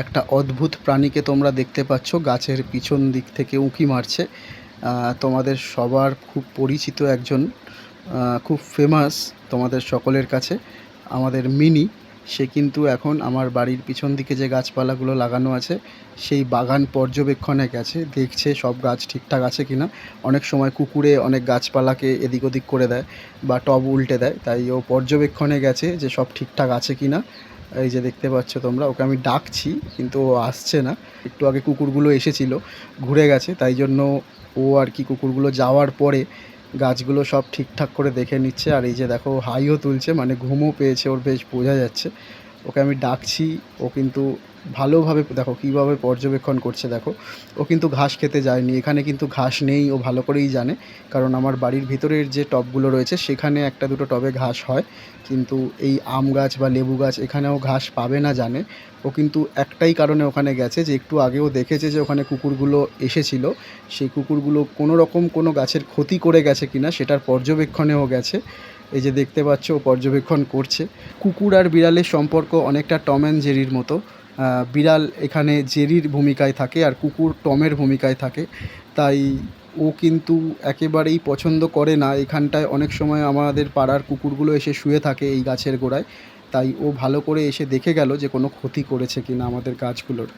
একটা অদ্ভুত প্রাণীকে তোমরা দেখতে পাচ্ছ গাছের পিছন দিক থেকে উঁকি মারছে। তোমাদের সবার খুব পরিচিত একজন, খুব ফেমাস তোমাদের সকলের কাছে, আমাদের মিনি। সে কিন্তু এখন আমার বাড়ির পিছন দিকে যে গাছপালাগুলো লাগানো আছে সেই বাগান পর্যবেক্ষণে গেছে, দেখছে সব গাছ ঠিকঠাক আছে কি না। অনেক সময় কুকুরে অনেক গাছপালাকে এদিক ওদিক করে দেয় বা টব উল্টে দেয়, তাই ও পর্যবেক্ষণে গেছে যে সব ঠিকঠাক আছে কি না। এই যে দেখতে পাচ্ছ তোমরা, ওকে আমি ডাকছি কিন্তু ও আসছে না। একটু আগে কুকুরগুলো এসেছিলো, ঘুরে গেছে, তাই জন্য ও আর কি কুকুরগুলো যাওয়ার পরে গাছগুলো সব ঠিকঠাক করে দেখে নিচ্ছে। আর এই যে দেখো হাইও তুলছে, মানে ঘুমও পেয়েছে ওর, বেশ বোঝা যাচ্ছে। ওকে আমি ডাকছি, ও কিন্তু ভালোভাবে দেখো কীভাবে পর্যবেক্ষণ করছে। দেখো ও কিন্তু ঘাস খেতে যায়নি, এখানে কিন্তু ঘাস নেই, ও ভালো করেই জানে। কারণ আমার বাড়ির ভিতরের যে টবগুলো রয়েছে সেখানে একটা দুটো টবে ঘাস হয়, কিন্তু এই আম গাছ বা লেবু গাছ এখানেও ঘাস পাবে না জানে। ও কিন্তু একটাই কারণে ওখানে গেছে, যে একটু আগেও দেখেছে যে ওখানে কুকুরগুলো এসেছিল, সেই কুকুরগুলো কোনো রকম কোনো গাছের ক্ষতি করে গেছে কিনা সেটার পর্যবেক্ষণেও গেছে। এই যে দেখতে পাচ্ছ ও পর্যবেক্ষণ করছে। কুকুর আর বিড়ালের সম্পর্ক অনেকটা টম অ্যান্ড জেরির মতো। বিড়াল এখানে জেরির ভূমিকায় থাকে আর কুকুর টমের ভূমিকায় থাকে। তাই ও কিন্তু একেবারেই পছন্দ করে না এখানটায়। অনেক সময় আমাদের পাড়ার কুকুরগুলো এসে শুয়ে থাকে এই গাছের গোড়ায়, তাই ও ভালো করে এসে দেখে গেল যে কোনো ক্ষতি করেছে কিনা আমাদের গাছগুলোর।